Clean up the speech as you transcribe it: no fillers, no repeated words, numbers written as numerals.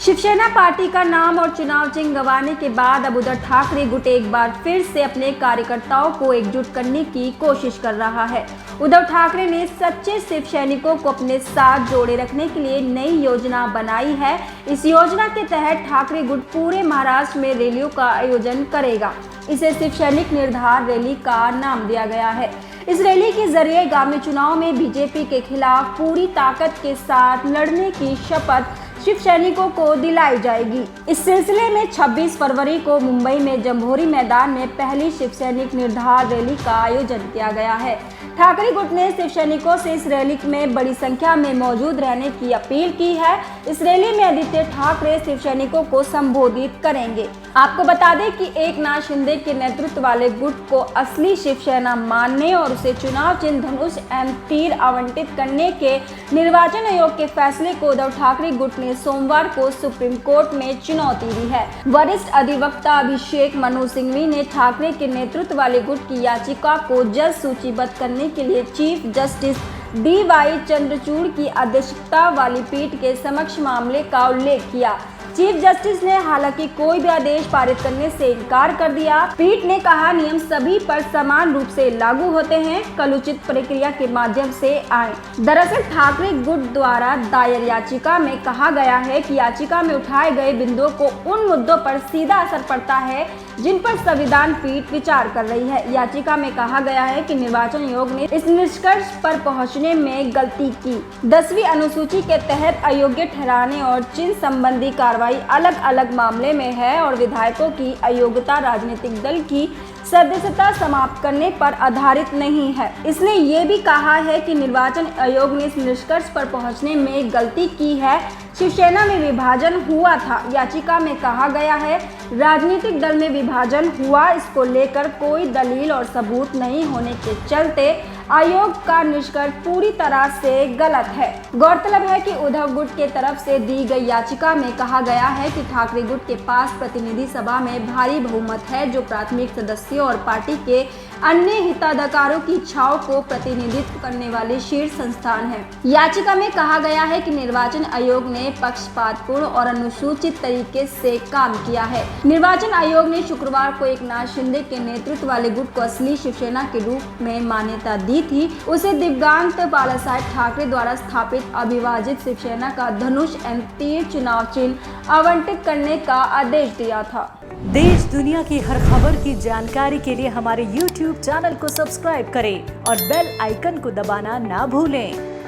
Shiv Sena party का नाम और चुनाव चिन्ह गंवाने के बाद अब उद्धव ठाकरे गुट एक बार फिर से अपने कार्यकर्ताओं को एकजुट करने की कोशिश कर रहा है। उद्धव ठाकरे ने सच्चे शिव सैनिकों को अपने साथ जोड़े रखने के लिए नई योजना बनाई है। इस योजना के तहत ठाकरे गुट पूरे महाराष्ट्र में रैलियों का आयोजन करेगा। इसे शिव सैनिक निर्धार रैली का नाम दिया गया है। इस रैली के जरिए आगामी चुनाव में बीजेपी के खिलाफ पूरी ताकत के साथ लड़ने की शपथ शिव सैनिकों को दिलाई जाएगी। इस सिलसिले में 26 फरवरी को मुंबई में जम्बोरी मैदान में पहली शिव सैनिक निर्धार रैली का आयोजन किया गया है। ठाकरे गुट ने शिव सैनिकों से इस रैली में बड़ी संख्या में मौजूद रहने की अपील की है। इस रैली में आदित्य ठाकरे शिव सैनिकों को संबोधित करेंगे। आपको बता दें कि एकनाथ शिंदे के नेतृत्व वाले गुट को असली शिवसेना मानने और उसे चुनाव चिन्ह धनुष एवं तीर आवंटित करने के निर्वाचन आयोग के फैसले को उद्धव ठाकरे गुट ने सोमवार को सुप्रीम कोर्ट में चुनौती दी है। वरिष्ठ अधिवक्ता अभिषेक मनु सिंघवी ने ठाकरे के नेतृत्व वाले गुट की याचिका को जल्द सूचीबद्ध करने के लिए चीफ जस्टिस DY चंद्रचूड़ की अध्यक्षता वाली पीठ के समक्ष मामले का उल्लेख किया। चीफ जस्टिस ने हालांकि कोई भी आदेश पारित करने से इनकार कर दिया। पीठ ने कहा, नियम सभी पर समान रूप से लागू होते हैं, कल उचित प्रक्रिया के माध्यम से आए। दरअसल ठाकरे गुट द्वारा दायर याचिका में कहा गया है कि याचिका में उठाए गए बिंदुओं को उन मुद्दों पर सीधा असर पड़ता है जिन पर संविधान पीठ विचार कर रही है। याचिका में कहा गया है कि निर्वाचन आयोग ने इस निष्कर्ष पर पहुंचने में गलती की। 10वीं अनुसूची के तहत अयोग्य ठहराने और चिन्ह संबंधी कार्रवाई अलग अलग मामले में है और विधायकों की अयोग्यता राजनीतिक दल की सदस्यता समाप्त करने पर आधारित नहीं है। इसने ये भी कहा है कि निर्वाचन आयोग ने इस निष्कर्ष पर पहुंचने में गलती की है। शिवसेना में विभाजन हुआ था। याचिका में कहा गया है, राजनीतिक दल में विभाजन हुआ, इसको लेकर कोई दलील और सबूत नहीं होने के चलते आयोग का निष्कर्ष पूरी तरह से गलत है। गौरतलब है कि उद्धव गुट के तरफ से दी गई याचिका में कहा गया है कि ठाकरे गुट के पास प्रतिनिधि सभा में भारी बहुमत है, जो प्राथमिक सदस्यों और पार्टी के अन्य हिताधिकारियों की इच्छाओं को प्रतिनिधित्व करने वाली शीर्ष संस्थान है। याचिका में कहा गया है कि निर्वाचन आयोग ने पक्षपातपूर्ण और अनुसूचित तरीके से काम किया है। निर्वाचन आयोग ने शुक्रवार को एकनाथ शिंदे के नेतृत्व वाले गुट को असली शिवसेना के रूप में मान्यता दी थी। उसे दिवंगत बालासाहेब ठाकरे द्वारा स्थापित अविभाजित शिवसेना का धनुष एवं तीर चुनाव चिन्ह आवंटित करने का आदेश दिया था। देश दुनिया की हर खबर की जानकारी के लिए हमारे YouTube चैनल को सब्सक्राइब करें और बेल आइकन को दबाना ना भूलें।